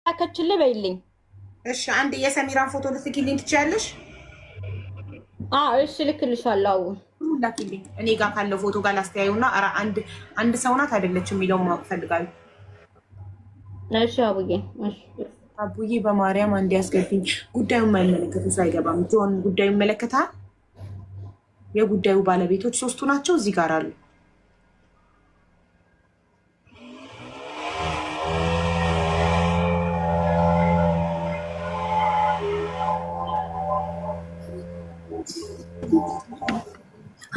ላከችልህ በይልኝ። እሺ አንድ የሰሚራን ፎቶ ልትልኪልኝ ትችያለሽ? እሺ ልክልሻለሁ። ላኪልኝ። እኔ ጋር ካለው ፎቶ ጋር ላስተያዩና ኧረ አንድ ሰው ናት አይደለችም የሚለውን ማወቅ ፈልጋለሁ። እሺ አቡዬ፣ እሺ አቡዬ በማርያም አንድ ያስገብኝ። ጉዳዩን የማይመለከቱ ሰው አይገባም። ጆን ጉዳዩ ይመለከታል። የጉዳዩ ባለቤቶች 3ቱ ናቸው እዚህ ጋር አሉ።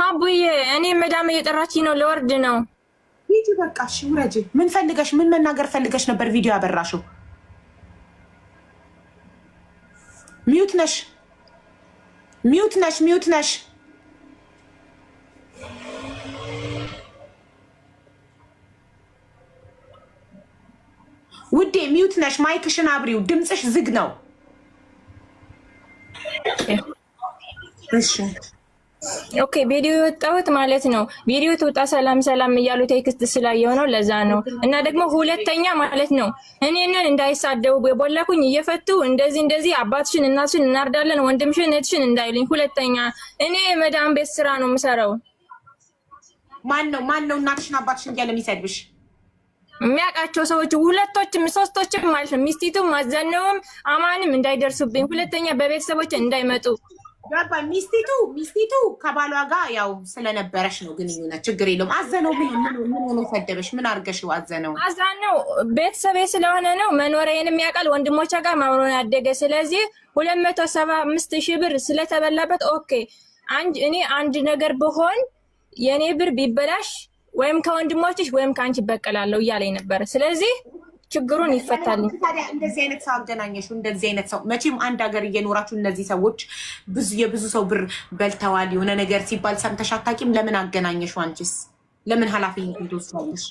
አቡዬ እኔ መዳም እየጠራችኝ ነው፣ ለወርድ ነው። ሂጂ በቃ እሺ፣ ውረጅ። ምን ፈልገሽ ምን መናገር ፈልገሽ ነበር ቪዲዮ ያበራሽው? ሚዩት ነሽ፣ ሚዩት ነሽ፣ ሚዩት ነሽ። ውዴ ሚዩት ነሽ። ማይክሽን አብሪው፣ ድምፅሽ ዝግ ነው። እሺ ኦኬ። ቪዲዮ የወጣሁት ማለት ነው። ቪዲዮ ትውጣ ሰላም ሰላም እያሉ ቴክስት ስላየው ነው፣ ለዛ ነው። እና ደግሞ ሁለተኛ ማለት ነው እኔንን እንዳይሳደቡ የቦላኩኝ እየፈቱ እንደዚህ አባትሽን እናትሽን እናርዳለን ወንድምሽን እህትሽን እንዳይሉኝ። ሁለተኛ እኔ መዳም ቤት ስራ ነው የምሰራው። ማን ነው እናትሽን አባትሽን እያለ የሚሰድብሽ? የሚያውቃቸው ሰዎች ሁለቶችም ሶስቶችም ማለት ነው። ሚስቲቱም ማዘነውም አማንም እንዳይደርሱብኝ። ሁለተኛ በቤተሰቦች እንዳይመጡ ገባ። ሚስቲቱ ከባሏ ጋር ያው ስለነበረሽ ነው ግንኙነት፣ ችግር የለውም። አዘነው ምን ሆኖ ሰደበሽ? ምን አርገሽው? አዘነው ቤተሰቤ ስለሆነ ነው። መኖሪያዬንም ያውቃል። ወንድሞቿ ጋር ማብሮን ያደገ። ስለዚህ 275,000 ብር ስለተበላበት ኦኬ። እኔ አንድ ነገር ብሆን የኔ ብር ቢበላሽ ወይም ከወንድሞችሽ ወይም ከአንቺ በቀላለሁ እያለኝ ነበር። ስለዚህ ችግሩን ይፈታል። ታዲያ እንደዚህ አይነት ሰው አገናኘሽው? እንደዚህ አይነት ሰው መቼም አንድ ሀገር እየኖራችሁ እነዚህ ሰዎች የብዙ ሰው ብር በልተዋል የሆነ ነገር ሲባል ሰምተሽ አታውቂም? ለምን አገናኘሽው? አንቺስ ለምን ኃላፊነቱን ትወስጃለሽ?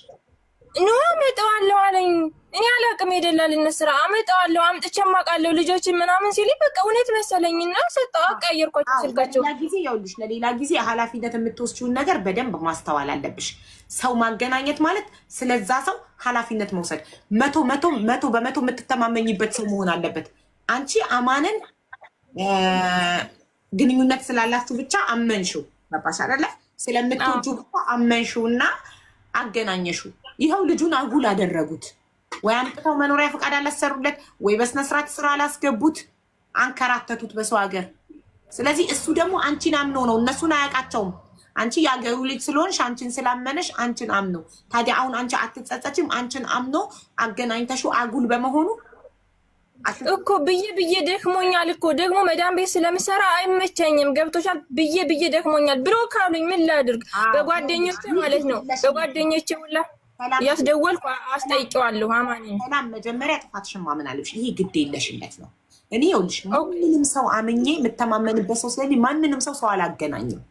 አመጣዋለሁ አለኝ። እኔ አላውቅም። የደላልነት ስራ አመጣዋለሁ አምጥቼ አውቃለሁ ልጆችን ምናምን ሲል በቃ እውነት መሰለኝና ሰጠው። አቀየርኳቸው ስልካቸው። ለሌላ ጊዜ ኃላፊነት የምትወስጂውን ነገር በደንብ ማስተዋል አለብሽ። ሰው ማገናኘት ማለት ስለዛ ሰው ኃላፊነት መውሰድ፣ መቶ በመቶ የምትተማመኝበት ሰው መሆን አለበት። አንቺ አማንን ግንኙነት ስላላችሁ ብቻ አመንሽው፣ ገባሽ አይደለ? ስለምትወጁ ብቻ አመንሽው እና አገናኘሽው። ይኸው ልጁን አጉል አደረጉት። ወይ አምጥተው መኖሪያ ፈቃድ አላሰሩለት፣ ወይ በስነስርዓት ስራ አላስገቡት፣ አንከራተቱት በሰው ሀገር። ስለዚህ እሱ ደግሞ አንቺን አምኖ ነው፣ እነሱን አያውቃቸውም። አንቺ የሀገሩ ልጅ ስለሆንሽ አንቺን ስላመነሽ አንቺን አምኖ፣ ታዲያ አሁን አንቺ አትጸጸችም? አንቺን አምኖ አገናኝተሽው አጉል በመሆኑ እኮ ብዬ ደክሞኛል እኮ ደግሞ መዳም ቤት ስለምሰራ አይመቸኝም። ገብቶሻል? ብዬ ደክሞኛል ብሎ ካሉኝ ምን ላድርግ? በጓደኞቼ ማለት ነው በጓደኞቼ ሁላ ያስደወልኩ አስጠይቀዋለሁ። አማኒ ሰላም መጀመሪያ ጥፋትሽን ማመን አለብሽ። ይሄ ግድ የለሽነት ነው። እኔ ይኸውልሽ ማንንም ሰው አምኜ የምተማመንበት ሰው ስለዚህ ማንንም ሰው አላገናኝም።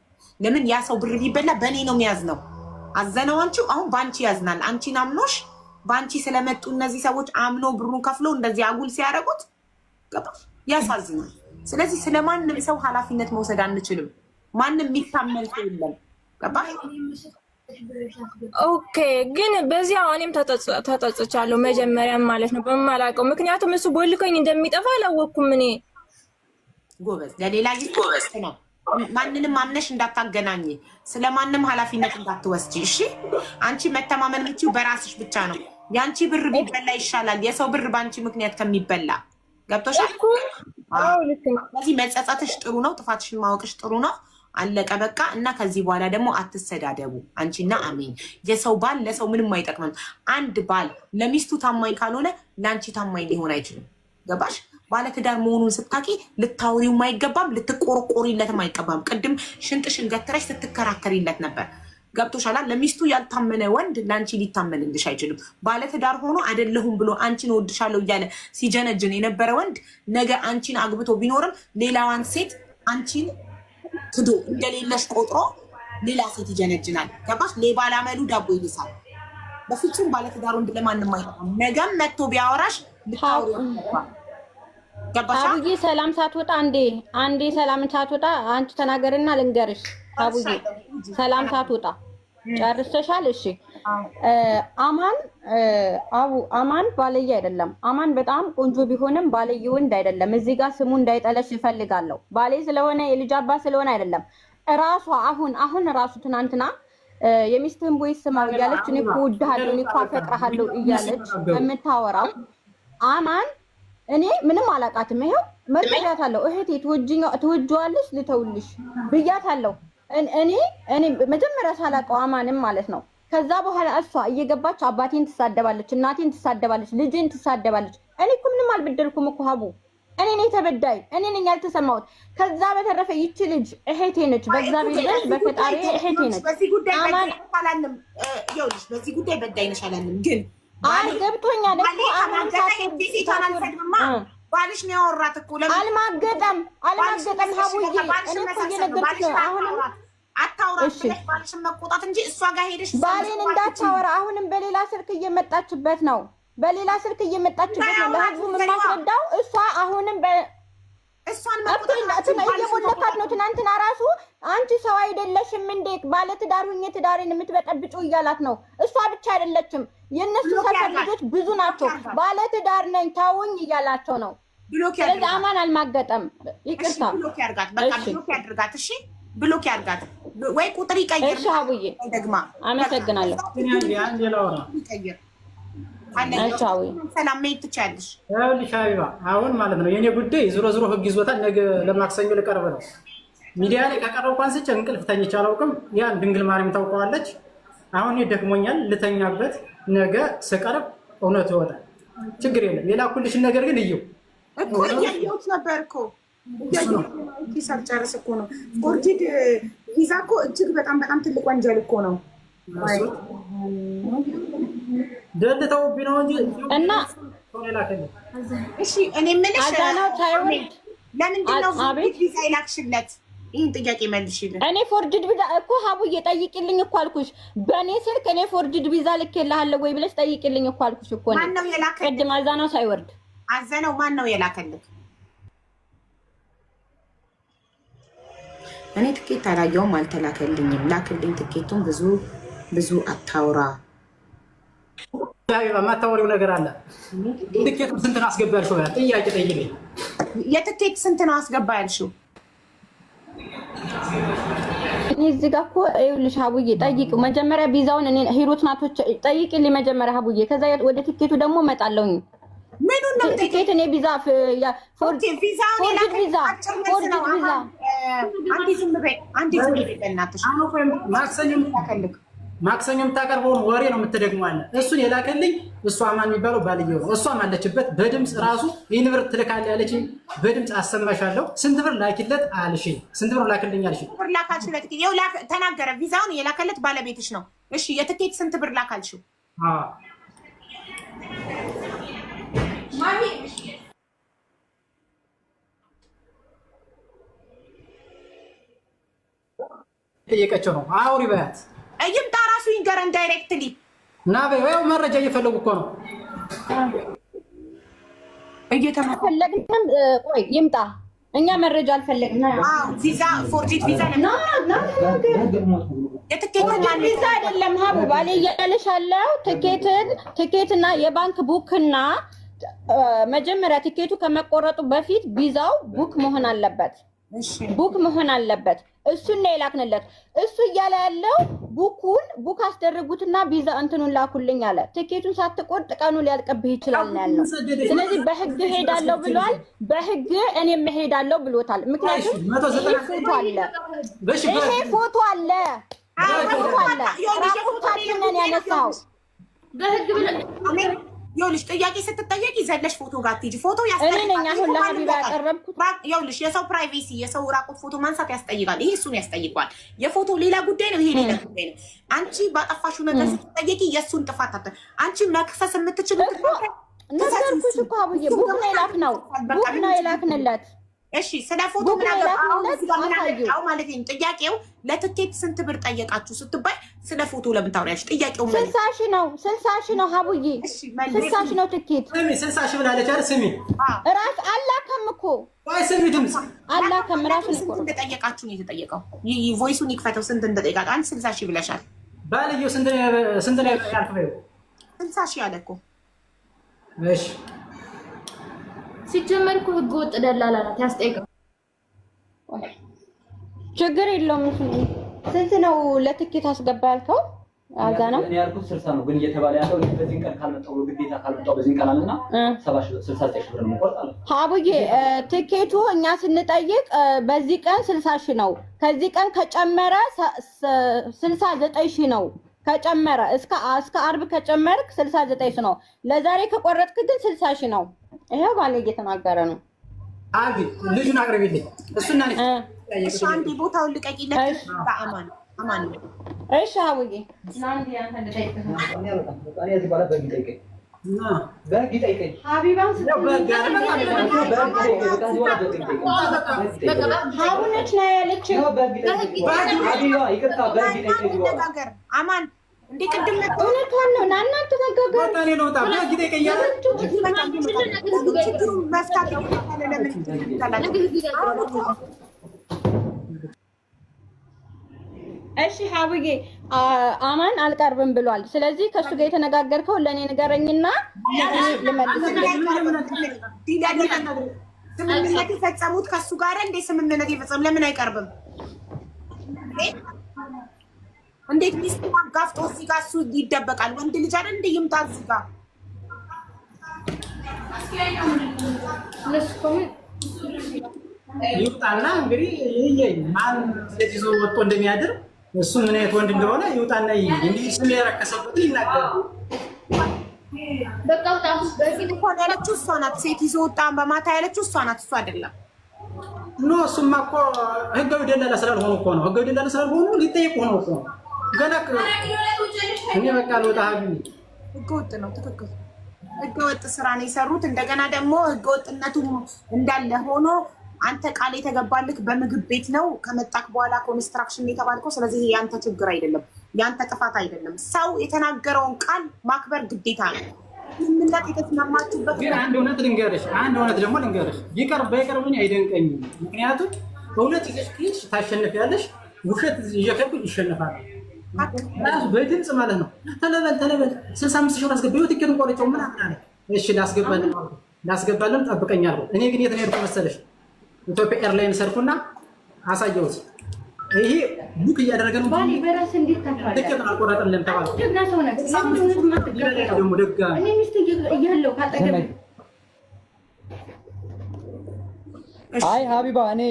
ለምን ያ ሰው ብር ቢበላ በእኔ ነው የሚያዝ ነው። አዘነው አንቺው አሁን በአንቺ ያዝናል። አንቺን አምኖሽ በአንቺ ስለመጡ እነዚህ ሰዎች አምኖ ብሩን ከፍሎ እንደዚህ አጉል ሲያደርጉት ያሳዝናል። ስለዚህ ስለማንም ሰው ኃላፊነት መውሰድ አንችልም። ማንም የሚታመን ሰው የለም። ገባሽ? ኦኬ። ግን በዚህ እኔም ተጠጽቻለሁ መጀመሪያም ማለት ነው በማላውቀው። ምክንያቱም እሱ ቦልኮኝ እንደሚጠፋ አላወቅኩም እኔ። ጎበዝ። ለሌላ ጊዜ ጎበዝ ነው። ማንንም አምነሽ እንዳታገናኝ፣ ስለማንም ኃላፊነት እንዳትወስጂ። እሺ? አንቺ መተማመን የምትይው በራስሽ ብቻ ነው። የአንቺ ብር ቢበላ ይሻላል የሰው ብር በአንቺ ምክንያት ከሚበላ። ገብቶሻል? ስለዚህ መጸጸትሽ ጥሩ ነው፣ ጥፋትሽን ማወቅሽ ጥሩ ነው። አለቀ በቃ። እና ከዚህ በኋላ ደግሞ አትሰዳደቡ አንቺና አሜን። የሰው ባል ለሰው ምንም አይጠቅምም። አንድ ባል ለሚስቱ ታማኝ ካልሆነ ለአንቺ ታማኝ ሊሆን አይችልም። ገባሽ? ባለትዳር መሆኑን ስታቂ ልታውሪውም አይገባም፣ ልትቆርቆሪለትም አይገባም። ቅድም ሽንጥሽን ገትረሽ ስትከራከሪለት ነበር። ገብቶሻል? ለሚስቱ ያልታመነ ወንድ ለአንቺ ሊታመንልሽ አይችልም። ባለትዳር ሆኖ አይደለሁም ብሎ አንቺን እወድሻለሁ እያለ ሲጀነጅን የነበረ ወንድ ነገ አንቺን አግብቶ ቢኖርም ሌላዋን ሴት አንቺን ክዶ እንደሌለሽ ቆጥሮ ሌላ ሴት ይጀነጅናል። ገባሽ? ሌባ ላመሉ ዳቦ ይልሳል። በፍጹም ባለትዳር ወንድ ለማንም አይጠቅም። ነገም መጥቶ ቢያወራሽ ልታውሪ ገባሽ? አቡዬ ሰላም ሳትወጣ አንዴ ሰላም ሳትወጣ አንቺ ተናገርና ልንገርሽ። አቡዬ ሰላም ሳትወጣ ጨርሰሻል? እሺ አማን ባለየ አይደለም። አማን በጣም ቆንጆ ቢሆንም ባለየ ወንድ አይደለም። እዚህ ጋር ስሙ እንዳይጠለሽ ይፈልጋለሁ። ባሌ ስለሆነ የልጅ አባት ስለሆነ አይደለም። ራሷ አሁን ራሱ ትናንትና የሚስትህን ቦይ ስማው እያለች እኔ እኮ እወድሃለሁ እኔ እኮ አፈቅርሃለሁ እያለች የምታወራው አማን እኔ ምንም አላውቃትም። ይሄው መርጃታለሁ። እህቴ ትወጂዋለሽ ልተውልሽ ብያታለሁ። እኔ መጀመሪያ ሳላውቀው አማንም ማለት ነው። ከዛ በኋላ እሷ እየገባች አባቴን ትሳደባለች፣ እናቴን ትሳደባለች፣ ልጅን ትሳደባለች። እኔ እኮ ምንም አልበደልኩም እኮ ሀቡ። እኔ ነኝ ተበዳይ፣ እኔ ነኝ ያልተሰማሁት። ከዛ በተረፈ ይቺ ልጅ እህቴ ነች፣ በእግዚአብሔር ልጅ በፈጣሪ እህቴ ነች። አማን አላለም ይኸውልሽ፣ በዚህ ጉዳይ በዳይ ነሽ አላለም። ግን ገብቶኛል እኮ አማን ባልሽ ነው ያወራት እኮ አልማገጠም ሀቡዬ። እኔ እኮ እየነገርኩሽ ነው። አሁንም አታውራሽ ባልሽን መቆጣት እንጂ እሷ ጋር ሄደሽ ባሌን እንዳታወራ። አሁንም በሌላ ስልክ እየመጣችበት ነው። ለህዝቡ የማስረዳው እሷ አሁንም እሷን እየሞለካት ነው። ትናንትና ራሱ አንቺ ሰው አይደለሽም እንዴ ባለትዳር ሁኜ ትዳሬን የምትበጠብጪው እያላት ነው። እሷ ብቻ አይደለችም፣ የእነሱ ሰፈር ልጆች ብዙ ናቸው። ባለትዳር ነኝ ታውኝ እያላቸው ነው። ስለዚህ አማን አልማገጠም። ይቅርታ ብሎክ ያርጋት፣ በቃ ብሎክ ያድርጋት። እሺ ብሎክ ያርጋት ወይ ቁጥር ይቀይር። እሺ አቡዬ ደግማ አመሰግናለሁ። ይቀይር ሰላም መሄድ ትችያለሽ። ይኸውልሽ ሀቢባ አሁን ማለት ነው የኔ ጉዳይ ዞሮ ህግ ይዞታል። ነገ ለማክሰኞ ልቀርብ ነው። ሚዲያ ላይ ከቀረብኩ አንስቼ እንቅልፍ ተኝቼ አላውቅም። ያን ድንግል ማርያም ታውቀዋለች። አሁን ደክሞኛል ልተኛበት። ነገ ስቀርብ እውነቱ ይወጣል። ችግር የለም። የላኩልሽን ነገር ግን እየው እኮ እያየሁት ነበር እኮ ሂሳብ ጨርስ እኮ ነው። ፎርጂድ ቪዛ እኮ እጅግ በጣም ትልቅ ወንጀል እኮ ነው። ደልተውብኝ ነው እንጂ እና እሺ እኔ የምልሽ ለምንድን ነው ቪዛ ይላክሽለት? ይህን ጥያቄ መልሽልኝ። እኔ ፎርጅድ ቪዛ እኮ ሀቡዬ ጠይቂልኝ እኮ አልኩሽ። በእኔ ስልክ እኔ ፎርጅድ ቪዛ ልኬልሃለሁ ወይ ብለሽ ጠይቂልኝ እኮ አልኩሽ እኮ። ማነው የላከልህ? ቅድም አዛናው ሳይወርድ አዘነው። ማነው የላከልህ? እኔ ትኬት አላየውም፣ አልተላከልኝም። ላክልኝ ትኬቱን። ብዙ አታውራ። የማታወሪው ነገር አለ። ትኬቱ ስንት ነው አስገባ ያልሽው? ጥያቄ ጠይቂልኝ። የትኬት ስንት ነው አስገባ ያልሽው? እኔ እዚህ ጋር እኮ ይኸውልሽ ሀቡዬ ጠይቂው መጀመሪያ ቪዛውን። እኔ ሂሩት ናቶች ጠይቂልኝ መጀመሪያ ሀቡዬ። ከዛ ወደ ትኬቱ ደግሞ እመጣለሁኝ። ምኑን ነው ትኬት? እኔ ቪዛ ፎርጅድ ቪዛ አንዴ ዝም በይ በእናትሽ። ማክሰኞ የምታቀርበውን ወሬ ነው የምትደግመው። እሱን የላከልኝ እሱ አማን የሚባለው ባልየው ነው። እሷም አለችበት በድምፅ ራሱ ይህን ብር ትልካለህ ያለችኝ በድምፅ አሰማሻለሁ። ስንት ብር ላኪለት አልሽኝ? ስንት ብር ላክልኝ አልሽኝ? ብር ላካልሽለት ይኸው ተናገረ። ቪዛውን የላከለት ባለቤትሽ ነው። እሺ የትኬት ስንት ብር ላካልሽው? ጠየቀችው ነው። አውሪ በያት ይምጣ ራሱ ይንገረን ዳይሬክትሊ እና በያው መረጃ እየፈለጉ እኮ ነው እየተፈለግንም። ቆይ ይምጣ። እኛ መረጃ አልፈለግንም። ቪዛ ፎርጂድ ቪዛ የትኬት ቪዛ አይደለም ሀቡ ባሌ እያለሽ አለው። ትኬትና የባንክ ቡክና መጀመሪያ ትኬቱ ከመቆረጡ በፊት ቪዛው ቡክ መሆን አለበት። ቡክ መሆን አለበት። እሱን ነው የላክንለት። እሱ እያለ ያለው ቡክ አስደረጉትና ቪዛ እንትኑን ላኩልኝ አለ። ትኬቱን ሳትቆርጥ ቀኑ ሊያልቅብህ ይችላል ነው ያለው። ስለዚህ በህግ ሄዳለሁ ብሏል። በህግ እኔም ሄዳለሁ ብሎታል። ምክንያቱም ይሄ ፎቶ አለ ራቁታችንን ያነሳው በህግ ይኸውልሽ ጥያቄ ስትጠየቂ ዘለሽ ፎቶ ጋር ትሄጂ። ፎቶ ያስጠይቃል። አሁን ለሀቢባ ያቀረብኩት ይኸውልሽ የሰው ፕራይቬሲ የሰው ራቁት ፎቶ ማንሳት ያስጠይቃል። ይሄ እሱን ያስጠይቋል። የፎቶ ሌላ ጉዳይ ነው፣ ይሄ ሌላ ጉዳይ ነው። አንቺ ባጠፋሽው ነገር ስትጠየቂ የእሱን ጥፋት አንቺ መክሰስ የምትችሉት ነገርኩሽ እኮ አቡዬ። ቡክ ነው የላክንለት። እሺ ስለ ፎቶ ምናምን ማለት ነው። ጥያቄው ለትኬት ስንት ብር ጠየቃችሁ ስትባይ ስለ ፎቶ ለምን ታወሪያለሽ? ጥያቄው 60 ሺህ ነው ሀቡዬ። 60 ሺህ ነው ትኬት። 60 ሺህ ብላለች አይደል? ስሚ እራስ አላከም እኮ ወይ ስሚ ድምፅ አላከም። ራሱ ስንት እንደጠየቃችሁ ነው የተጠየቀው። ቮይሱን ይክፈተው። ስንት እንደጠየቃችሁ አንቺ 60 ሺህ ብለሻል። ባልየው ስንት ነው ያልከው? 60 ሺህ አለ እኮ። እሺ ሲጀመር እኮ ህገ ወጥ ደላላ ናት ያስጠይቀው። ችግር የለውም። ስንት ነው ለትኬት አስገባ ያልከው? አዛ ነው እኔ ያልኩት 60 ነው፣ ግን እየተባለ ያለው በዚህ ቀን ካልመጣው ግዴታ ካልመጣው በዚህ ቀን አለና 69 ሺህ ብር ነው ቆርጣለሁ። ሀቡዬ ትኬቱ እኛ ስንጠይቅ በዚህ ቀን 60 ሺህ ነው። ከዚህ ቀን ከጨመረ 69 ሺህ ነው። ከጨመረ እስከ አርብ ከጨመርክ 69 ሺህ ነው። ለዛሬ ከቆረጥክ ግን 60 ሺህ ነው። ይሄው ባለ እየተናገረ ነው። አቢ ልጁን አቅርቢልኝ። እሱና እሺ አንዴ ቦታውን ልቀቂለት። አማን እሺ ሀቡዬ እኔ እዚህ በኋላ በግ ጠይቀኝ ሀቢባን ሀቡነች ነው ያለችው። አማን እንዴ ቅድም እውነቷን ነው። እናንተ ተጋጋሩ መፍታት እሺ ሀቡዬ አማን አልቀርብም ብሏል። ስለዚህ ከሱ ጋር የተነጋገርከው ለኔ ንገረኝና ስምምነት የፈጸሙት ከሱ ጋር እንዴ? ስምምነት የፈጸሙ ለምን አይቀርብም? እንዴት ሚስቱ አጋፍጦ እዚህ ጋር እሱ ይደበቃል? ወንድ ልጅ አይደል እንደ ይምጣ እዚህ ጋር ይውጣና እንግዲህ ይሄ ማን ስለዚህ ሰው ወጥቶ እንደሚያድር እሱ ምን አይነት ወንድ እንደሆነ ይውጣና እንዲህ ስም የረከሰበት ይናገር። በቃ ታውስ በዚህ እንኳን ያለችው እሷ ናት። ሴት ይዞ ወጣ በማታ ያለችው እሷ ናት፣ እሱ አይደለም። ኖ እሱማ እኮ ህጋዊ ደላላ ስላልሆኑ እኮ ነው። ህጋዊ ደላላ ስላልሆኑ ሊጠይቁ ነው እኮ ገና እኔ በቃ ልወጣ ሀቢብ ህገወጥ ነው። ትክክል ህገወጥ ስራ ነው የሰሩት። እንደገና ደግሞ ህገወጥነቱ እንዳለ ሆኖ አንተ ቃል የተገባልክ በምግብ ቤት ነው። ከመጣክ በኋላ ኮንስትራክሽን የተባልከው። ስለዚህ ያንተ ችግር አይደለም፣ ያንተ ጥፋት አይደለም። ሰው የተናገረውን ቃል ማክበር ግዴታ ነው። ምንነት የተስማማችሁበት ግን አንድ እውነት ልንገርሽ፣ አንድ እውነት ደግሞ ልንገርሽ። ይቀርብኝ አይደንቀኝም። ምክንያቱም እውነት ይዘሽ ታሸንፊያለሽ፣ ውሸት ይዘሽ ይሸነፋል። ራሱ በድምጽ ማለት ነው። ተለበል 65 ሺህ አስገባው ትኬቱን ቆርጬው ምን አለ። እሺ ላስገባለን ጠብቀኛለሁ። እኔ ግን የት ነው የሄድኩት መሰለሽ? ኢትዮጵያ ኤርላይን ሰርኩና አሳየሁት። ይሄ ቡክ እያደረገ ነው ባሊ በራስ እንዴት ታፋለ ትኬቱን አልቆረጥልንም ተባለ። ደግና ሰው ነገር ደግሞ ደጋ እኔ ሚስት እያለው ካጠገብ አይ ሀቢባ እኔ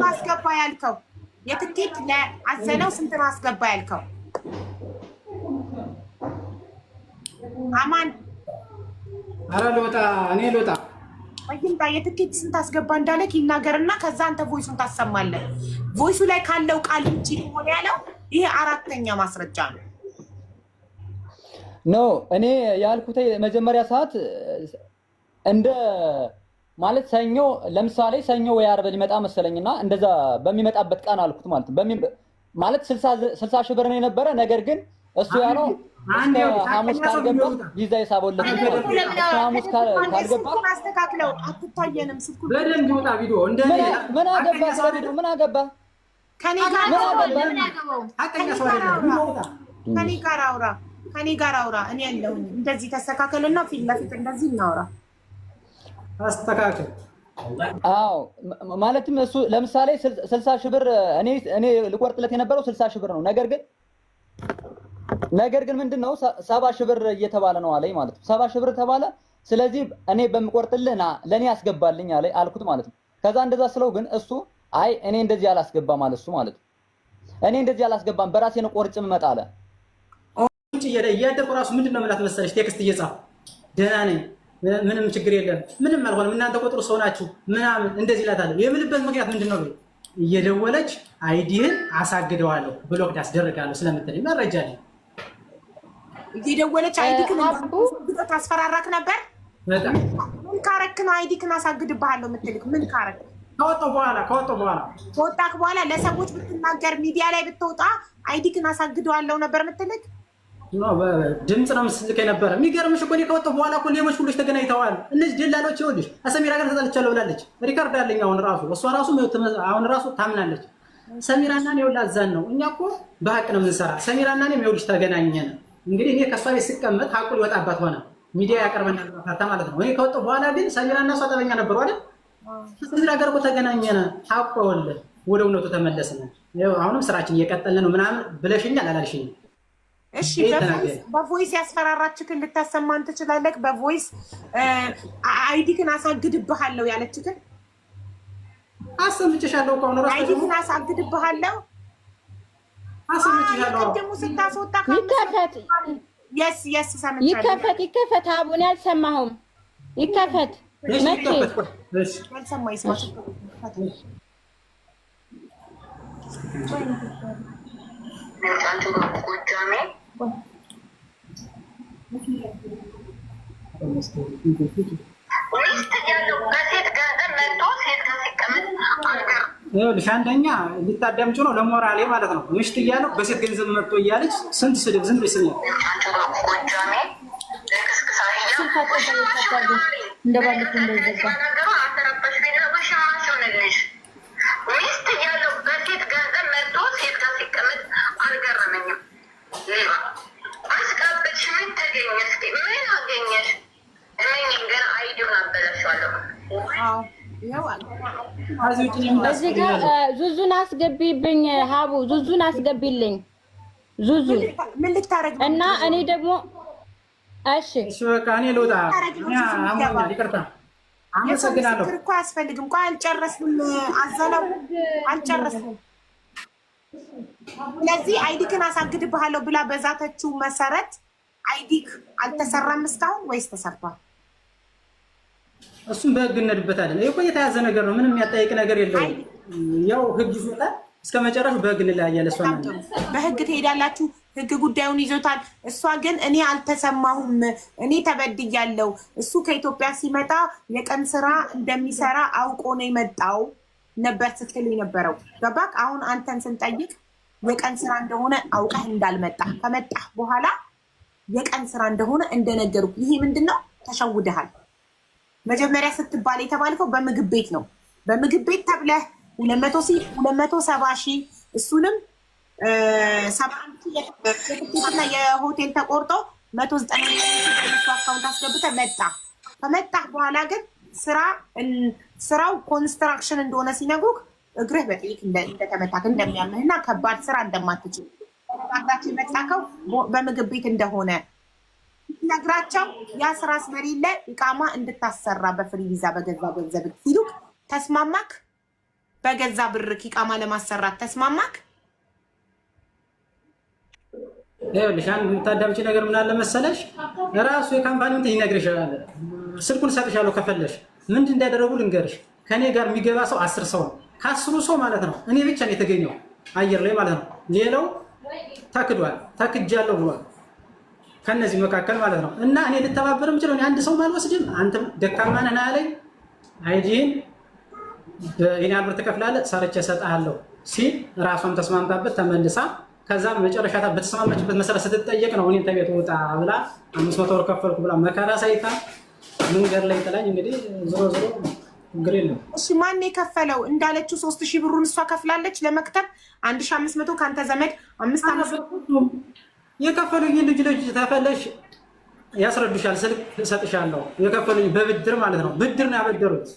አስገባ ያልከው የትኬት ለአዘነው ስንት ነው አስገባ ያልከው? አማን ኧረ እኔ ልወጣ ወይምታ የትኬት ስንት አስገባ እንዳለክ ይናገርና ከዛ አንተ ቮይሱን ታሰማለህ። ቮይሱ ላይ ካለው ቃል ውጪ ሆነ ያለው ይሄ አራተኛ ማስረጃ ነው። ኖ እኔ ያልኩት መጀመሪያ ሰዓት እንደ ማለት ሰኞ ለምሳሌ ሰኞ ወይ ዓርብ ሊመጣ መሰለኝና እንደዛ በሚመጣበት ቀን አልኩት ማለት 60 ሺህ ብር ነው የነበረ። ነገር ግን እሱ ያለው ሐሙስ ካልገባ ቪዛ ይሳበውለት ሐሙስ ካልገባ አስተካክለው አትታየንም። ስልኩ በደንብ ይወጣ ቪዲዮ ምን አገባ ስለቪዲዮ ምን አገባ ከኔ ጋር አውራ እኔ ያለሁኝ እንደዚህ ተስተካከልና ፊት ለፊት እንደዚህ እናውራ። አስተካክል። አዎ ማለትም እሱ ለምሳሌ 60 ሺህ ብር እኔ ልቆርጥለት የነበረው 60 ሺህ ብር ነው። ነገር ግን ምንድነው 70 ሺህ ብር እየተባለ ነው አለኝ ማለት ነው። 70 ሺህ ብር ተባለ። ስለዚህ እኔ በምቆርጥልህና ለኔ ያስገባልኝ አልኩት ማለት ነው። ከዛ እንደዛ ስለው ግን እሱ አይ እኔ እንደዚህ አላስገባም ማለት እሱ ማለት ነው። እኔ እንደዚህ አላስገባም በራሴ ነው ቆርጬ የምመጣ አለ። እያደረኩ ራሱ ምንድነው የምላት መሰለሽ? ቴክስት እየጻፈ ደህና ነኝ ምንም ችግር የለም ምንም አልሆነም እናንተ ቁጥሩ ሰው ናችሁ ምናምን እንደዚህ እላታለሁ። የምልበት ምክንያት ምንድነው? እየደወለች አይዲህን አሳግደዋለሁ ብሎክ ያስደርጋለሁ ስለምትለኝ መረጃ አለኝ። እየደወለች አይዲክን ታስፈራራክ ነበር። ምን ካረክ ነው አይዲክን አሳግድብሃለሁ የምትልክ? ምን ካረክ? ከወጣሁ በኋላ ለሰዎች ብትናገር ሚዲያ ላይ ብትወጣ አይዲክን አሳግደዋለሁ ነበር የምትልክ? ድምፅ ነው ምስልክ የነበረ። የሚገርምሽ እኮ እኔ ከወጣሁ በኋላ እኮ ሌቦች ሁሎች ተገናኝተዋል። እነዚህ ደላሎች ይኸውልሽ ሰሚራ ጋር ተጣልቻለሁ ብላለች። ሪካርድ አለኝ አሁን ራሱ እሷ ራሱ አሁን ራሱ ታምናለች። ሰሚራና እኔ ይኸውልህ አዛን ነው እኛ እኮ በሀቅ ነው የምንሰራ። ሰሚራና እኔ ይኸውልሽ ተገናኘን። እንግዲህ እኔ ከእሷ ቤት ስቀመጥ ሀቁ ሊወጣባት ሆነ። ሚዲያ ያቀርበናል ፈርታ ማለት ነው። እኔ ከወጣሁ በኋላ ግን ሰሚራና እሷ ጠበኛ ነበሩ አይደል? ሰሚራ ጋር እኮ ተገናኘን። ሀቁ ወለ ወደ እውነቱ ተመለስን። አሁንም ስራችን እየቀጠልን ነው ምናምን ብለሽኛል አላልሽኝም? እሺ በቮይስ ያስፈራራችክን ልታሰማን ትችላለህ? በቮይስ አይዲክን አሳግድብሃለሁ ያለችክን አሰምጭሻለሁ እኮ ነው። አይዲክን አሳግድብሃለሁ አሰምጭሻለሁ። ደግሞ ስታስወጣ ይከፈት የስ ሰምቻለሁ። ይከፈት አቡን ያልሰማሁም ይከፈት መቼ ያልሰማኝ ስማሽ ይኸውልሽ አንደኛ ልታዳምጪው ነው ለሞራሌ ማለት ነው። ምሽት እያለሁ በሴት ገንዘብ መጥቶ እያለች ስንት ስድብ ዝም ብለሽ ስሚ። እንደባለፈው እንደዘጋ ሚስት እያለሁ በሴት ገንዘብ መጥቶ ሴት ጋር ሲቀመጥ አልገረመኝም። ሌባ አስቀብጥሽ ምን ተገኘ? እስኪ ምን አገኘሽ? እመኝም ገና አይዲውን አበላሸዋለሁ። እዚህ ጋር ዙዙን አስገቢብኝ ሀቡ ዙዙን አስገቢልኝ ዙዙን ምን ልታረግ እና እኔ ደግሞ እሺ በቃ እኔ ልውጣ። ይቅርታ አመሰግናለሁ። ምስክር እኮ አያስፈልግም እኮ አልጨረስንም። አዘለው አልጨረስንም። ስለዚህ አይዲክን አሳግድብሃለሁ ብላ በዛተችው መሰረት አይዲክ አልተሰራም እስካሁን ወይስ ተሰርቷል? እሱም በህግ እንሄድበታለን። ይሄ እኮ የተያዘ ነገር ነው። ምንም የሚያጠያይቅ ነገር የለውም። ያው ህግ ይዞታል። እስከ መጨረሻው በህግ እንለያያለን። እሷ በህግ ትሄዳላችሁ። ህግ ጉዳዩን ይዞታል። እሷ ግን እኔ አልተሰማሁም፣ እኔ ተበድያለሁ፣ እሱ ከኢትዮጵያ ሲመጣ የቀን ስራ እንደሚሰራ አውቆ ነው የመጣው ነበር ስትል የነበረው ገባክ? አሁን አንተን ስንጠይቅ የቀን ስራ እንደሆነ አውቀህ እንዳልመጣ ከመጣህ በኋላ የቀን ስራ እንደሆነ እንደነገሩ ይሄ ምንድነው? ተሸውደሃል። መጀመሪያ ስትባል የተባልከው በምግብ ቤት ነው። በምግብ ቤት ተብለህ 270 ሺህ እሱንም 71 የሆቴል ተቆርጦ 190 አካውንት አስገብተህ መጣ። ከመጣህ በኋላ ግን ስራው ኮንስትራክሽን እንደሆነ ሲነግሩህ እግርህ በጥይት እንደተመታክ እንደሚያምህና ከባድ ስራ እንደማትችል ተናግራቸው የመጣከው በምግብ ቤት እንደሆነ ነግራቸው ያ ስራ ስለሌለ ኢቃማ እንድታሰራ በፍሪ ቪዛ በገዛ ገንዘብ ሲሉክ ተስማማክ። በገዛ ብርክ ኢቃማ ለማሰራት ተስማማክ። ይኸውልሽ አንድ የምታዳምጪ ነገር ምን አለ መሰለሽ፣ ራሱ የካምፓኒው እንትን ይነግርሻል። ስልኩን ሰጥሻለሁ ከፈለሽ ምንድን እንዳደረጉ ልንገርሽ። ከኔ ጋር የሚገባ ሰው 10 ሰው ነው። ከ10ሩ ሰው ማለት ነው እኔ ብቻ ነው የተገኘው አየር ላይ ማለት ነው። ሌላው ተክዷል፣ ተክጃለሁ ብሏል ከነዚህ መካከል ማለት ነው። እና እኔ ልተባበር የምችለው እኔ አንድ ሰው ማልወስድም። አንተም ደካማ ነህ አለኝ። አይዲን በኢናል ብር ትከፍላለህ ሰርቼ እሰጥሃለሁ ሲል ራሷም ተስማምታበት ተመልሳ ከዛም መጨረሻ በተስማማችበት መሰረት ስትጠየቅ ነው እኔን ተቤት ወጣ ብላ 500 ብር ከፈልኩ ብላ መከራ ሳይታ መንገድ ላይ ጥላኝ። እንግዲህ ዞሮ ዞሮ ችግር የለም። እሺ ማን የከፈለው? እንዳለችው 3000 ብሩን እሷ ከፍላለች ለመክተብ 1500 ካንተ ዘመድ 500 የከፈሉኝ ልጅ ተፈለሽ ያስረዱሻል። ስልክ እሰጥሻለሁ። የከፈሉኝ በብድር ማለት ነው። ብድር ነው ያበደሩት።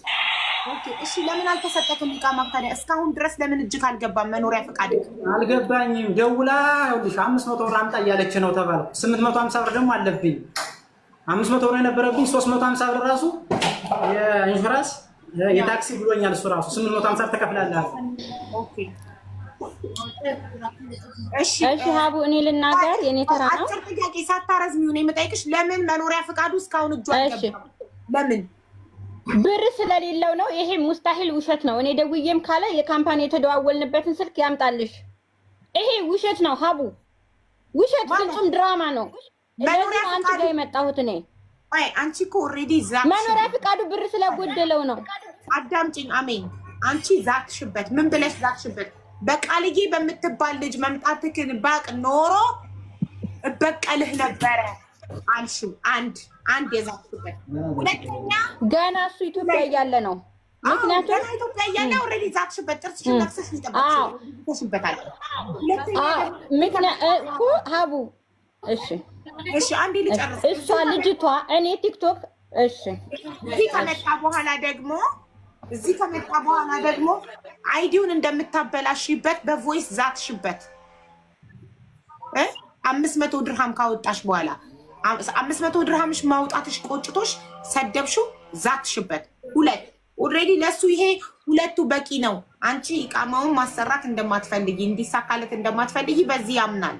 ኦኬ እሺ ለምን አልተሰጠክም? ኢቃማ ታዲያ እስካሁን ድረስ ለምን እጅክ አልገባም? መኖሪያ ፈቃድ አልገባኝም። ደውላ ይኸውልሽ 500 ብር አምጣ እያለች ነው ተባለ። 850 ብር ደግሞ አለብኝ። 500 ብር የነበረብኝ 350 ብር ራሱ የኢንሹራንስ የታክሲ ብሎኛል። እሱ ራሱ 850 ብር ተከፍላለህ። ኦኬ እሺ ሀቡ እኔ ልናገር፣ የኔ ተራ ነው። አጭር ጥያቄ ሳታረዝሚ ነው የምጠይቅሽ። ለምን መኖሪያ ፈቃዱ እስካሁን እጁ አልገባም? ለምን? ብር ስለሌለው ነው። ይሄ ሙስታሂል ውሸት ነው። እኔ ደውዬም ካለ የካምፓኒ የተደዋወልንበትን ስልክ ያምጣልሽ። ይሄ ውሸት ነው ሀቡ፣ ውሸት ፍጹም ድራማ ነው። ለዚህ አንቺ ጋር የመጣሁት እኔ። አይ አንቺ እኮ ኦልሬዲ መኖሪያ ፈቃዱ ብር ስለጎደለው ነው። አዳምጪኝ አሜን። አንቺ ዛትሽበት። ምን ብለሽ ዛትሽበት? በቃልዬ በምትባል ልጅ መምጣትክን ባቅ ኖሮ እበቀልህ ነበረ አልሽው። አንድ የዛትበት። ሁለተኛ ገና እሱ ኢትዮጵያ እያለ ነው። ምክንያቱም ገና ኢትዮጵያ እያለ ኦልሬዲ ዛትሽበት ጥርስሽን ነክሰሽ ይጠብቅሽበታል። ሀቡ እሺ አንዴ ልጨርስ። እሷ ልጅቷ እኔ ቲክቶክ እዚህ ከመጣ በኋላ ደግሞ አይዲውን እንደምታበላሽበት በቮይስ ዛትሽበት። 500 ድርሃም ካወጣሽ በኋላ 500 ድርሃምሽ ማውጣትሽ ቆጭቶሽ ሰደብሽው፣ ዛትሽበት። ሁለት ኦልሬዲ ለሱ ይሄ ሁለቱ በቂ ነው። አንቺ ኢቃማውን ማሰራት እንደማትፈልጊ እንዲሳካለት እንደማትፈልጊ በዚህ ያምናል።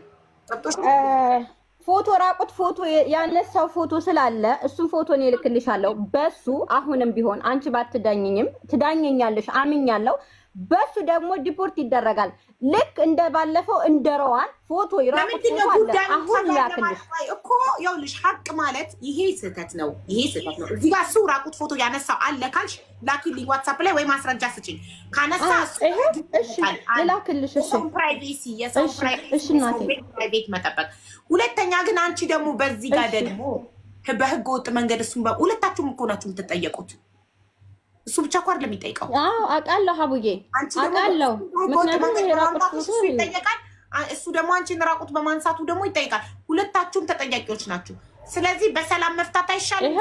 ፎቶ ራቁት ፎቶ ያነሳው ፎቶ ስላለ እሱን ፎቶ እኔ እልክልሻለሁ። በሱ አሁንም ቢሆን አንቺ ባትዳኝኝም ትዳኘኛለሽ፣ አምኛለሁ። በሱ ደግሞ ዲፖርት ይደረጋል። ልክ እንደ ባለፈው እንደ ረዋን ፎቶ ይራቁት ፎቶ አለ። አሁን ላክልሽ እኮ ይኸውልሽ፣ ሀቅ ማለት ይሄ ስህተት ነው፣ እዚህ ጋር እሱ ራቁት ፎቶ ያነሳው አለ ካልሽ ላኪልኝ ዋትስአፕ ላይ ወይ ማስረጃ ስጪኝ። ካነሳ እሺ ላክልሽ። ፕራይቬሲ የሰው ፕራይቬት መጠበቅ። ሁለተኛ ግን አንቺ ደግሞ በዚህ ጋር ደግሞ በህገ ወጥ መንገድ እሱን ሁለታችሁም እኮ ናችሁ የምትጠየቁት። እሱ ብቻ እኮ አይደለም የሚጠይቀው። አውቃለሁ ሀቡዬ አውቃለሁ። ምክንያቱም ይጠየቃል፣ እሱ ደግሞ አንቺን ራቁት በማንሳቱ ደግሞ ይጠይቃል። ሁለታችሁም ተጠያቂዎች ናችሁ። ስለዚህ በሰላም መፍታት አይሻልም?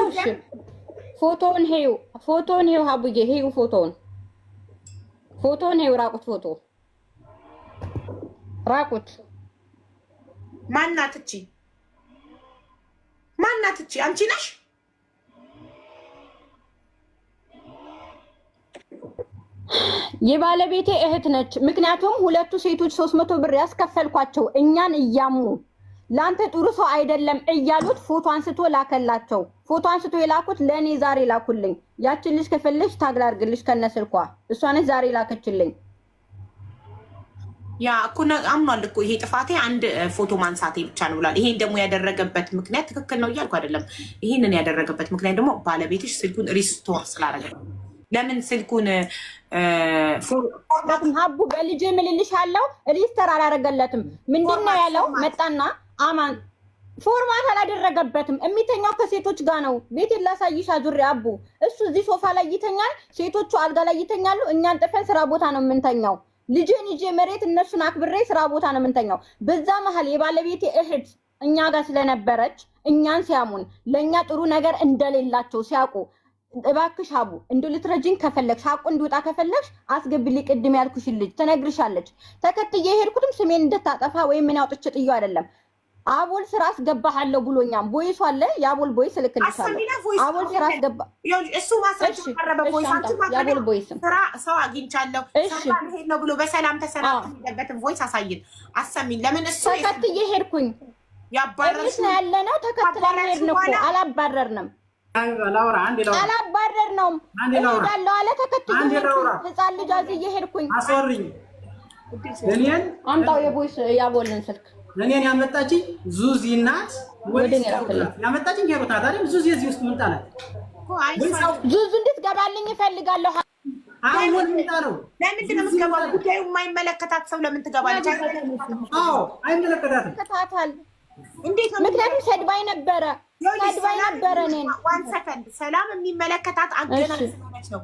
ፎቶውን ሄው ሀቡዬ ሄው ፎቶውን ሄው ራቁት ፎቶ ራቁት። ማናት እቺ? አንቺ ነሽ? የባለቤቴ እህት ነች። ምክንያቱም ሁለቱ ሴቶች 300 ብር ያስከፈልኳቸው እኛን እያሙ ላንተ ጥሩ ሰው አይደለም እያሉት ፎቶ አንስቶ ላከላቸው። ፎቶ አንስቶ የላኩት ለኔ ዛሬ ላኩልኝ። ያችን ልጅ ከፈለሽ ታግላ አድርግልሽ ከነስልኳ እሷ ነች ዛሬ ላከችልኝ። ያ እኮ አምኗል እኮ ይሄ ጥፋቴ አንድ ፎቶ ማንሳቴ ብቻ ነው ብሏል። ይሄን ደግሞ ያደረገበት ምክንያት ትክክል ነው እያልኩ አይደለም። ይሄንን ያደረገበት ምክንያት ደግሞ ባለቤትሽ ስልኩን ሪስቶር ስላደረገ ነው። ለምን ስልኩን ሀቡ በልጄ ምልልሽ አለው ሪስተር አላደረገለትም። ምንድነው ያለው? መጣና አማን ፎርማት አላደረገበትም። የሚተኛው ከሴቶች ጋር ነው። ቤት ላሳይሽ አዙሪ አቡ እሱ እዚህ ሶፋ ላይ ይተኛል፣ ሴቶቹ አልጋ ላይ ይተኛሉ። እኛን ጥፈን ስራ ቦታ ነው የምንተኛው። ልጄን ይዤ መሬት እነሱን አክብሬ ስራ ቦታ ነው የምንተኛው። በዛ መሀል የባለቤቴ እህት እኛ ጋር ስለነበረች እኛን ሲያሙን ለእኛ ጥሩ ነገር እንደሌላቸው ሲያውቁ እባክሽ አቡ እንደው ልትረጂኝ ከፈለግሽ ሀቁ እንዲወጣ ከፈለግሽ አስገብልኝ ቅድም ያልኩሽን ልጅ ትነግርሻለች። ተከትዬ የሄድኩትም ስሜን እንድታጠፋ ወይም ምን አውጥቼ ጥዬው አይደለም። አቦል ስራ አስገባሃለሁ ብሎኛል። ቦይሱ አለ የአቦል ቦይስ እልክልሻለሁ። አቦል ስራ አስገባ እሱ ማስረጃ ቀረበ። የአቦል ቦይስ ስራ ሰው አግኝቻለሁ ሰራ ሄድ ነው ብሎ በሰላም ተሰናብቶ ሄደበትን ቮይስ አሳይን አሰሚኝ። ለምን እሱ ተከትዬ ሄድኩኝ። ያባረርሽ ነው ያለነው። ተከትለን ሄድን እኮ አላባረርንም። አላባረርነውም። እሄዳለሁ አለ። ተከትዬ ህፃን ልጅ አዝዬ ሄድኩኝ። አስወሪኝ እኔን አምጣው የቦይስ የአቦልን ስልክ እኔን ያመጣችኝ ዙዚ ናት። ያመጣችኝ ሄሮት ናት አይደል? ዙዚ እዚህ ውስጥ ምን ጣላት? ዙዙ እንድትገባልኝ እፈልጋለሁ። አሁን ምን ጣለው? ለምንድን ነው የምትገባው? ጉዳዩ የማይመለከታት ሰው ለምን ትገባለች? አዎ አይመለከታትም። ከታታል እንዴት ነው? ምክንያቱም ሰድባይ ነበረ እኔን። ዋን ሰከንድ ሰላም የሚመለከታት አገናኝ ስለሆነች ነው።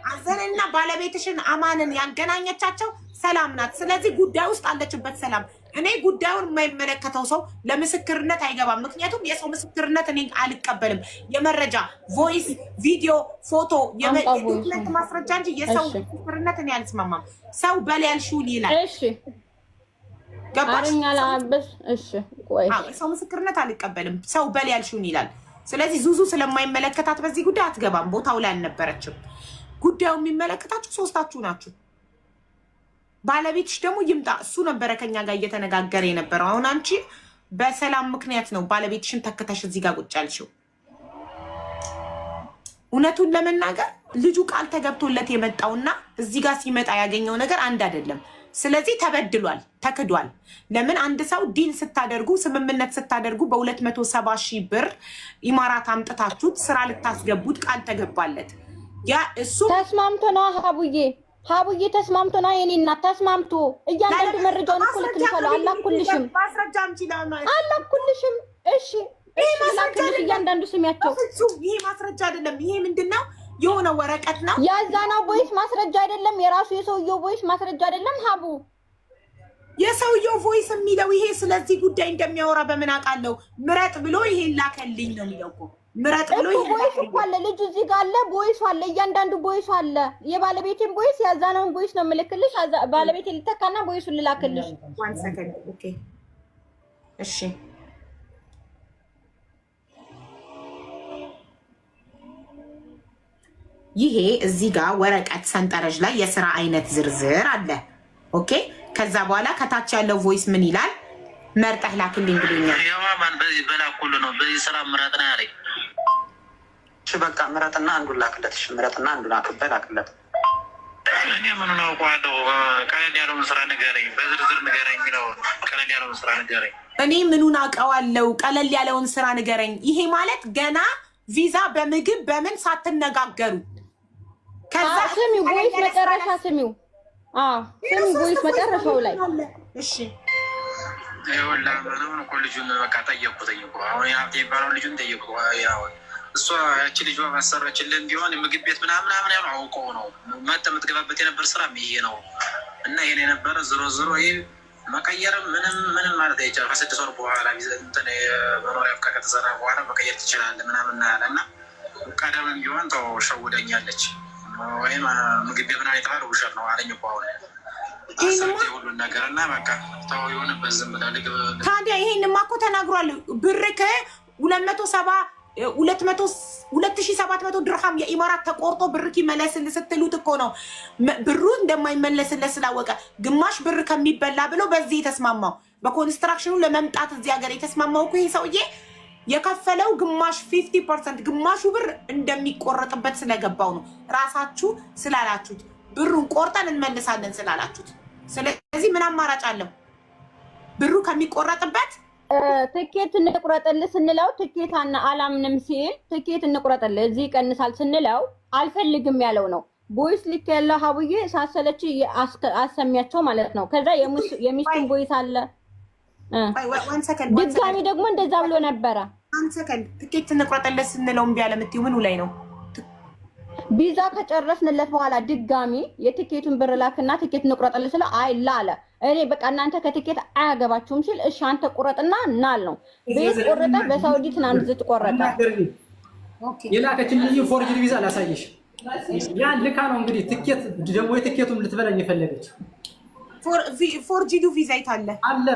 አዘነንና ባለቤትሽን አማንን ያገናኘቻቸው ሰላም ናት። ስለዚህ ጉዳይ ውስጥ አለችበት ሰላም። እኔ ጉዳዩን የማይመለከተው ሰው ለምስክርነት አይገባም። ምክንያቱም የሰው ምስክርነት እኔ አልቀበልም። የመረጃ ቮይስ፣ ቪዲዮ፣ ፎቶ የዶክመንት ማስረጃ እንጂ የሰው ምስክርነት እኔ አልስማማም። ሰው በል ያልሽውን ይላል። እሺ ሰው ምስክርነት አልቀበልም። ሰው በል ያልሽውን ይላል። ስለዚህ ዙዙ ስለማይመለከታት በዚህ ጉዳይ አትገባም። ቦታው ላይ አልነበረችም። ጉዳዩ የሚመለከታችሁ ሶስታችሁ ናችሁ። ባለቤትሽ ደግሞ ይምጣ። እሱ ነበረ ከኛ ጋር እየተነጋገረ የነበረው። አሁን አንቺ በሰላም ምክንያት ነው ባለቤትሽን ተክተሽ እዚህ ጋር ቁጭ ያልሽው። እውነቱን ለመናገር ልጁ ቃል ተገብቶለት የመጣውና እዚህ ጋር ሲመጣ ያገኘው ነገር አንድ አይደለም። ስለዚህ ተበድሏል፣ ተክዷል። ለምን አንድ ሰው ዲል ስታደርጉ ስምምነት ስታደርጉ በ270 ሺህ ብር ኢማራት አምጥታችሁት ስራ ልታስገቡት ቃል ተገባለት። ያ እሱ ተስማምቶ ነው ሀቡዬ ሀቡዬ ተስማምቶና የኔ እናት ተስማምቶ እያንዳንዱ መረጃውን እኮ ልክልሻለሁ። አላኩልሽም አላኩልሽም። እሺ ላክልሽ እያንዳንዱ ስሚያቸው። ይሄ ማስረጃ አይደለም። ይሄ ምንድነው? የሆነ ወረቀት ነው። ያዛናው ቦይስ ማስረጃ አይደለም። የራሱ የሰውየው ቦይስ ማስረጃ አይደለም። ሀቡ የሰውየው ቮይስ የሚለው ይሄ ስለዚህ ጉዳይ እንደሚያወራ በምን አውቃለሁ? ምረጥ ብሎ ይሄን ላከልኝ ነው የሚለው እኮ ምረጥ ብሎ ይሄን ቦይስ እኮ አለ። ልጁ እዚህ ጋር አለ። ቦይሱ አለ። እያንዳንዱ ቦይሱ አለ። የባለቤቴን ቦይስ ያዛናውን ቦይስ ነው የምልክልሽ። ባለቤቴ ልተካና ቦይሱን ልላክልሽ። 1 ሰከንድ። ኦኬ እሺ ይሄ እዚህ ጋር ወረቀት ሰንጠረዥ ላይ የስራ አይነት ዝርዝር አለ። ኦኬ ከዛ በኋላ ከታች ያለው ቮይስ ምን ይላል? መርጠህ ላክልኝ ብሎኛል። የማማን በዚህ በላኩል ነው። በዚህ ስራ ምረጥና ያለኝ። እሺ በቃ ምረጥና አንዱን ላክለት። እሺ ምረጥና አንዱን ላክለት። እኔ ምኑን አውቀዋለሁ? ቀለል ያለውን ስራ ንገረኝ፣ በዝርዝር ንገረኝ የሚለው ቀለል ያለውን ስራ ንገረኝ። እኔ ምኑን አውቀዋለሁ? ቀለል ያለውን ስራ ንገረኝ። ይሄ ማለት ገና ቪዛ በምግብ በምን ሳትነጋገሩ ከዛ ስሚው ቦይስ መጨረሻ ስሚው ስም ቦይስ መጨረሻው ላይ እሺ ይኸውልህ ምንም እኮ ልጁን በቃ ጠየቅኩ አሁን የሀብቴ የሚባለውን ልጁን ጠየቅኩ። ያው እሷ ያቺ ልጇ ማሰራችልን ቢሆን ምግብ ቤት ምናምን ያሉ አውቀው ነው መጠ የምትገባበት የነበር ስራ ይሄ ነው እና ይሄን የነበረ ዞሮ ይሄ መቀየርም ምንም ማለት አይቻልም። ከ6 ወር በኋላ መኖሪያ ፍቃድ ከተሰራ በኋላ መቀየር ትችላለህ ምናምን ያለ እና ቀደምም ቢሆን ተው ሸውደኛለች ወይም ምግብ ቤት ምናምን የተባለ ውሸት ነው አለኝ እኮ አሁን ሁሉን ነገር እና በቃ ተው የሆነበት ዝም ብለህ ታዲያ ይሄንማ እኮ ተናግሯል። ብር ከ2700 ድርሃም የኢማራት ተቆርጦ ብርክ ይመለስልህ ስትሉት እኮ ነው ብሩ እንደማይመለስለት ስላወቀ ግማሽ ብር ከሚበላ ብሎ በዚህ የተስማማው በኮንስትራክሽኑ ለመምጣት እዚህ ሀገር የተስማማው እኮ ይሄ ሰውዬ የከፈለው ግማሽ 50% ግማሹ ብር እንደሚቆረጥበት ስለገባው ነው። ራሳችሁ ስላላችሁት ብሩን ቆርጠን እንመልሳለን ስላላችሁት። ስለዚህ ምን አማራጭ አለው? ብሩ ከሚቆረጥበት ትኬት እንቁረጥልህ ስንለው ትኬት አላምንም ሲል ትኬት እንቁረጥልህ እዚህ ይቀንሳል ስንለው አልፈልግም ያለው ነው። ቦይስ ልክ ያለው ሀቡዬ ሳሰለች አሰሚያቸው ማለት ነው። ከዛ የሚስቱን ቦይስ አለ ድጋሚ ደግሞ እንደዛ ብሎ ነበረ። አንድ ሰከንድ ትኬት እንቁረጥልህ ስንለው እምቢ አለ የምትይው ምኑ ላይ ነው? ቪዛ ከጨረስንለት በኋላ ድጋሚ የትኬቱን ብር ላክና ትኬት እንቁረጥልህ ስለ አይላ አለ። እኔ በቃ እናንተ ከትኬት አያገባችሁም ሲል እሺ አንተ ቁረጥና ናል ነው። ቤት ቆረጠ። በሳውዲ ትናንት ቆረጠ። የላከችን ልጅ ፎርጅድ ቪዛ ላሳየሽ። ያን ልካ ነው እንግዲህ ትኬት ደግሞ የትኬቱን ልትበላኝ የፈለገች ፎርጅዱ ቪዛ ይታለ አለ።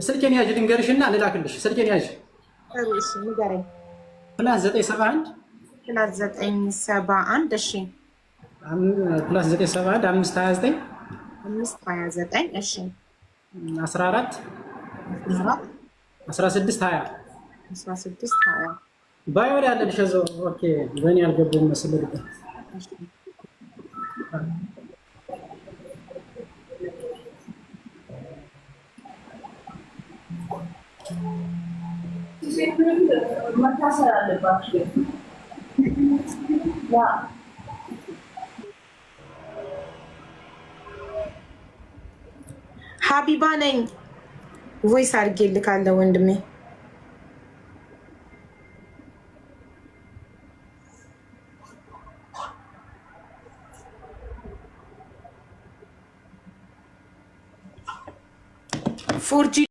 ስልኬን ያዥ ልንገርሽና ልላክልሽ። ስልኬን ያዥ እሺ ንገረኝ። +971 እሺ +971 529 እሺ 14 16 20 ባይወር ያለልሽ እዛው። ኦኬ በእኔ አልገባም መሰለኝ። መታሰር አለባችሁ። ሀቢባ ነኝ። ቮይስ አድርጌልካለሁ ወንድሜ። ፎርጂ